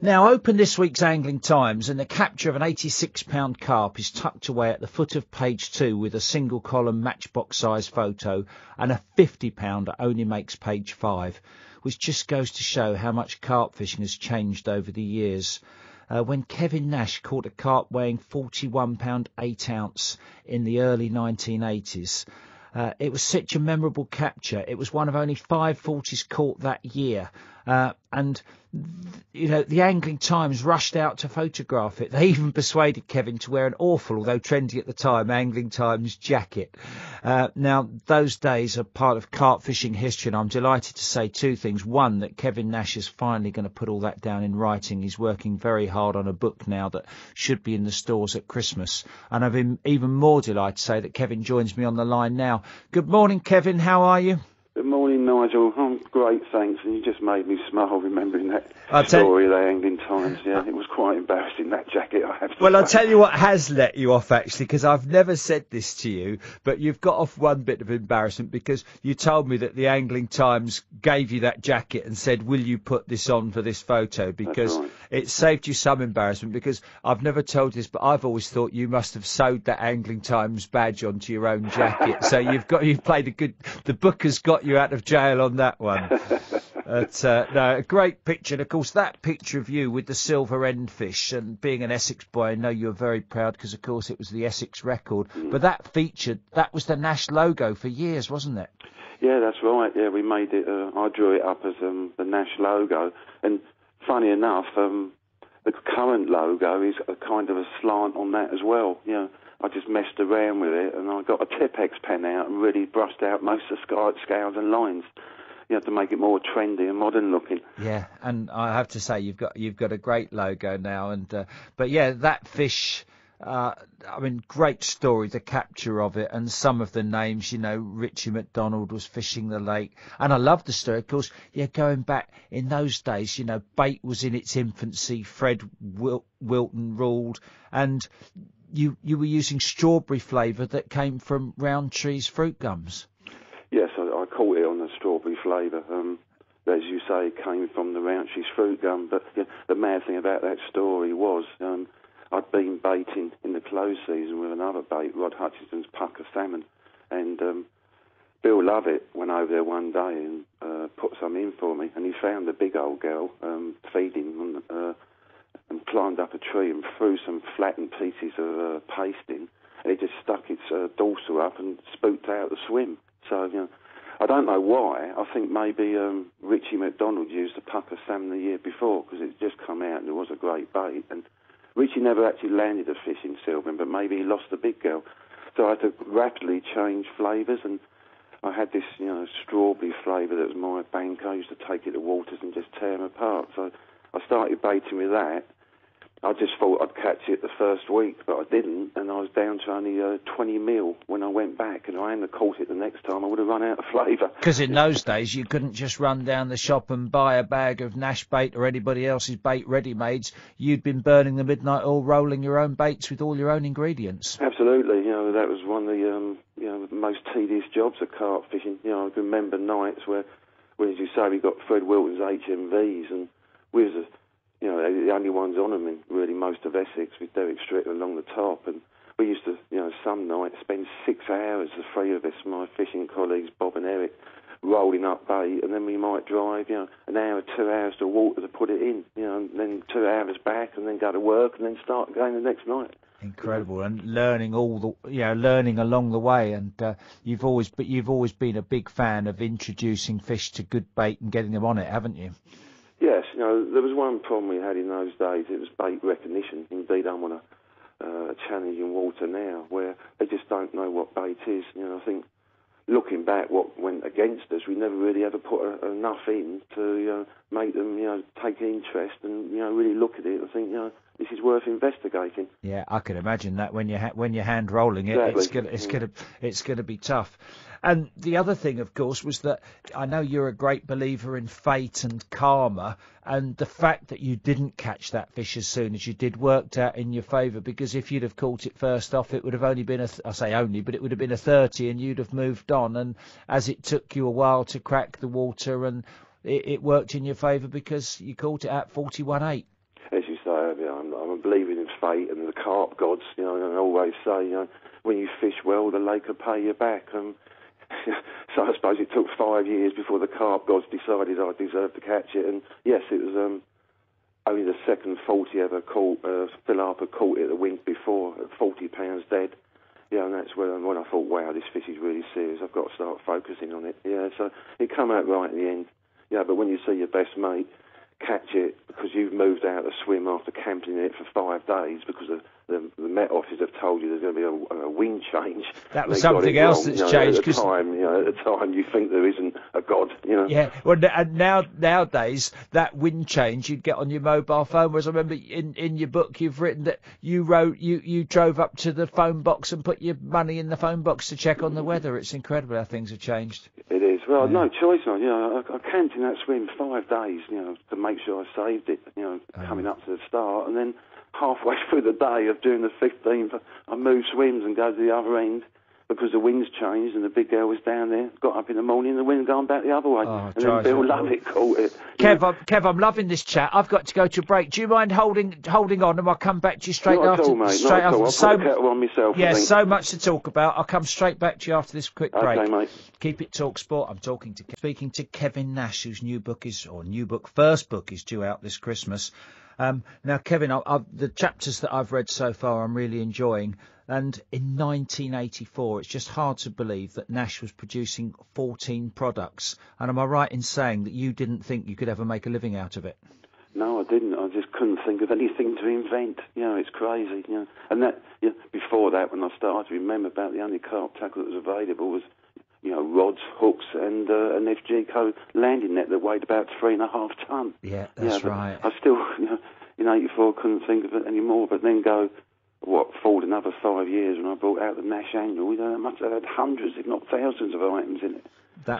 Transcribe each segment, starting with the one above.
Now, open this week's Angling Times, and the capture of an 86-pound carp is tucked away at the foot of page 2 with a single-column matchbox-sized photo, and a 50-pounder only makes page 5, which just goes to show how much carp fishing has changed over the years. When Kevin Nash caught a carp weighing 41 pound 8 ounce in the early 1980s, it was such a memorable capture. It was one of only 5 40s caught that year. And the Angling Times rushed out to photograph it. They even persuaded Kevin to wear an awful, although trendy at the time, Angling Times jacket. Now, those days are part of carp fishing history, and I'm delighted to say 2 things. One, that Kevin Nash is finally going to put all that down in writing. He's working very hard on a book now that should be in the stores at Christmas. And I've been even more delighted to say that Kevin joins me on the line now. Good morning, Kevin. How are you? Good morning, Nigel. I'm great, thanks. And you just made me smile remembering that story of the Angling Times. Yeah, it was quite embarrassing, that jacket, I have to say. Well, I'll tell you what has let you off, actually, because I've never said this to you, but you've got off one bit of embarrassment because you told me that the Angling Times gave you that jacket and said, will you put this on for this photo? Because it saved you some embarrassment, because I've never told this, but I've always thought you must have sewed that Angling Times badge onto your own jacket. So you've played the book has got you out of jail on that one. But, no, a great picture. And of course, that picture of you with the silver end fish, and being an Essex boy, I know you're very proud because, of course, it was the Essex record. But that was the Nash logo for years, wasn't it? Yeah, that's right. Yeah, we made it. I drew it up as the Nash logo. And funny enough, the current logo is a kind of a slant on that as well. You know, I just messed around with it, and I got a Tipex pen out and really brushed out most of the scales and lines. You have to make it more trendy and modern looking. Yeah, and I have to say you've got a great logo now, and but yeah, that fish. Great story, the capture of it, and some of the names. Richie McDonald was fishing the lake, and I love the story. Of course, going back in those days, bait was in its infancy. Fred Wilton ruled, and you were using strawberry flavour that came from Rowntree's fruit gums. Yes, I caught it on the strawberry flavour. As you say, it came from the Rowntree's fruit gum. But the mad thing about that story was I'd been baiting in the close season with another bait, Rod Hutchinson's pucker salmon, and Bill Lovett went over there one day and put some in for me, and he found a big old girl feeding and climbed up a tree and threw some flattened pieces of paste in, and it just stuck its dorsal up and spooked out the swim. So, I don't know why. I think maybe Richie McDonald used the pucker salmon the year before, because it just come out and it was a great bait. And Richie never actually landed a fish in Silvan, but maybe he lost the big girl. So I had to rapidly change flavours, and I had this, strawberry flavour that was my bank. I used to take it to Waters and just tear them apart. So I started baiting with that. I just thought I'd catch it the first week, but I didn't, and I was down to only 20 mil when I went back, and I hadn't caught it the next time. I would have run out of flavour. Because in those days, you couldn't just run down the shop and buy a bag of Nash bait or anybody else's bait ready-mades. You'd been burning the midnight oil, rolling your own baits with all your own ingredients. Absolutely. That was one of the most tedious jobs of carp fishing. I can remember nights where, as you say, we got Fred Wilton's HMVs, and we was the only ones on them in really most of Essex, with Derek Strickland along the top. And we used to, some nights spend 6 hours, the three of us, my fishing colleagues, Bob and Eric, rolling up bait, and then we might drive, an hour, 2 hours to water to put it in, and then 2 hours back, and then go to work, and then start again the next night. Incredible, and learning learning along the way, and you've always been a big fan of introducing fish to good bait and getting them on it, haven't you? Yes, there was one problem we had in those days. It was bait recognition. Indeed, I'm on a challenge in water now where they just don't know what bait is. I think looking back, what went against us, we never really ever put enough in to make them, take interest and really look at it and think, this is worth investigating. Yeah, I can imagine that when you're hand rolling it, exactly. it's gonna be tough. And the other thing, of course, was that I know you're a great believer in fate and karma, and the fact that you didn't catch that fish as soon as you did worked out in your favour, because if you'd have caught it first off, it would have only been but it would have been a 30 and you'd have moved on. And as it took you a while to crack the water, and it worked in your favour because you caught it at 41.8. I'm believing in fate and the carp gods, and I always say, when you fish well, the lake will pay you back. So I suppose it took 5 years before the carp gods decided I deserved to catch it. And yes, it was only the second 40 ever caught. Phil Harper caught it the week before at 40 pounds dead. And that's when I thought, wow, this fish is really serious. I've got to start focusing on it. So it come out right in the end. But when you see your best mate catch it because you've moved out to swim after camping in it for 5 days because the Met Office have told you there's going to be a wind change. That was something else that's changed. At the time, you think there isn't a God. Yeah. Well, and nowadays that wind change you'd get on your mobile phone. Whereas I remember in your book you've written that you drove up to the phone box and put your money in the phone box to check on the weather. It's incredible how things have changed. It is. Well, no choice. I camped in that swim 5 days. To make sure I saved it. Coming up to the start, and then halfway through the day of doing the 15th, I moved swims and go to the other end because the wind's changed and the big girl was down there. Got up in the morning and the wind gone back the other way. And then Bill Lovett caught it. Kev, I'm loving this chat. I've got to go to a break. Do you mind holding on and I'll come back to you straight after? Not at all, mate. Not at all. I'll put the kettle on myself. Yeah, so much to talk about. I'll come straight back to you after this quick break. Okay, mate. Keep it Talk Sport. I'm speaking to Kevin Nash, whose first book is due out this Christmas. Now, Kevin, the chapters that I've read so far I'm really enjoying. And in 1984, it's just hard to believe that Nash was producing 14 products. And am I right in saying that you didn't think you could ever make a living out of it? No, I didn't. I just couldn't think of anything to invent. It's crazy. And that before that, when I started to remember about the only carp tackle that was available was rods, hooks, and an FG-Co landing net that weighed about 3.5 ton. Yeah, that's right. I still, in '84, couldn't think of it anymore. But then forward another 5 years when I brought out the Nash Annual. That must have had hundreds, if not thousands, of items in it.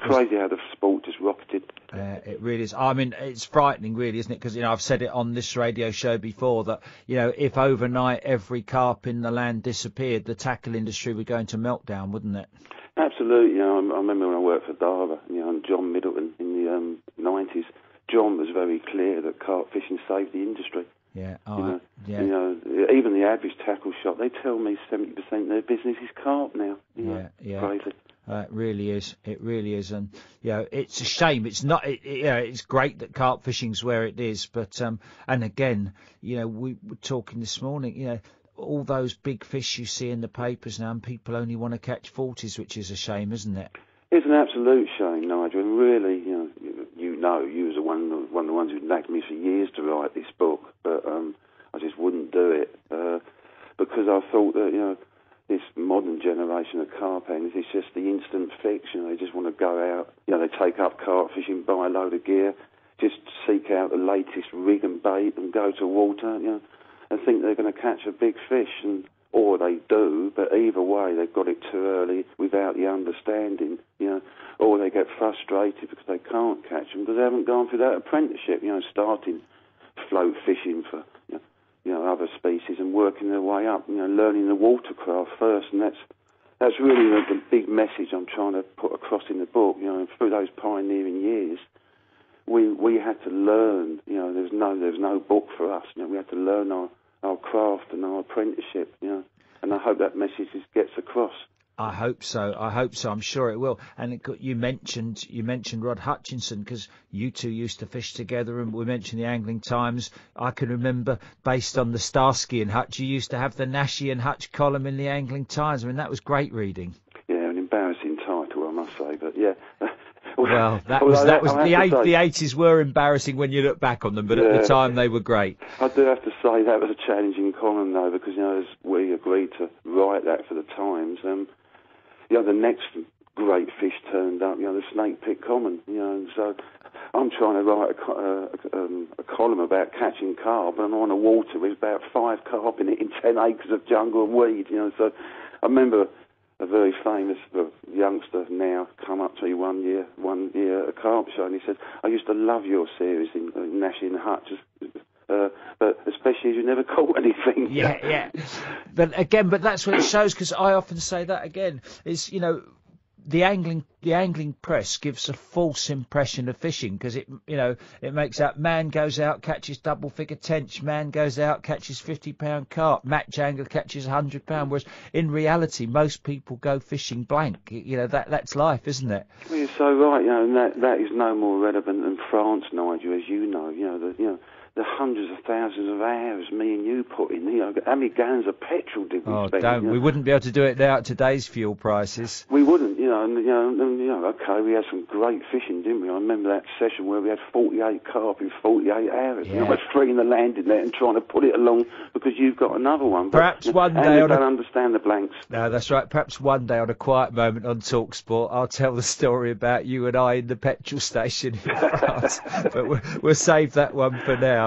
Crazy how the sport just rocketed. It really is. I mean, it's frightening, really, isn't it? Because I've said it on this radio show before that if overnight every carp in the land disappeared, the tackle industry would go into meltdown, wouldn't it? Absolutely. I remember when I worked for Darver, and John Middleton in the 90s. John was very clear that carp fishing saved the industry. Yeah. Even the average tackle shop, they tell me 70% of their business is carp now. Crazy. It really is. It really is, and it's a shame. It's not. It's great that carp fishing's where it is, but and again, we were talking this morning. All those big fish you see in the papers now, and people only want to catch 40s, which is a shame, isn't it? It's an absolute shame, Nigel. And really, you was one of the ones who nagged me for years to write this book, but I just wouldn't do it because I thought that this modern generation of carp anglers is just the instant fix. They just want to go out. They take up carp fishing, buy a load of gear, just seek out the latest rig and bait, and go to water. And think they're going to catch a big fish, or they do, but either way they've got it too early without the understanding, or they get frustrated because they can't catch them because they haven't gone through that apprenticeship, starting float fishing for other species and working their way up, learning the watercraft first, and that's really the big message I'm trying to put across in the book. Through those pioneering years, we had to learn. There's no book for us. We had to learn our craft and our apprenticeship, and I hope that message gets across. I hope so. I'm sure it will. And you mentioned Rod Hutchinson because you two used to fish together, and we mentioned the Angling Times. I can remember, based on the Starsky and Hutch, you used to have the Nashy and Hutch column in the Angling Times. I mean, that was great reading. Yeah, an embarrassing title, I must say, but yeah. Well, the 80s were embarrassing when you look back on them, but at the time they were great. I do have to say that was a challenging column, though, because as we agreed to write that for the Times, the next great fish turned up, the snake pit common, and so I'm trying to write a column about catching carp, and I'm on a water with about 5 carp in it in 10 acres of jungle and weed, so I remember a very famous youngster now come up to me one year at a carp show, and he said, I used to love your series in Nash and Hutch, but especially as you never caught anything. Yeah. But that's what it shows, because I often say that again, is, the angling the angling press gives a false impression of fishing because it makes out man goes out, catches double figure tench, man goes out, catches £50 carp, match angler catches £100, whereas in reality most people go fishing blank. That's life, isn't it? Well, you're so right, and that is no more relevant than France, Nigel, as you know. The hundreds of thousands of hours me and you put in. How many gallons of petrol did we spend? Don't. We wouldn't be able to do it now at today's fuel prices. We wouldn't, okay, we had some great fishing, didn't we? I remember that session where we had 48 carp in 48 hours. Yeah. I was freeing the landing net and trying to put it along because you've got another one. Perhaps one day I don't understand the blanks. No, that's right. Perhaps one day on a quiet moment on TalkSport, I'll tell the story about you and I in the petrol station in France. But we'll save that one for now.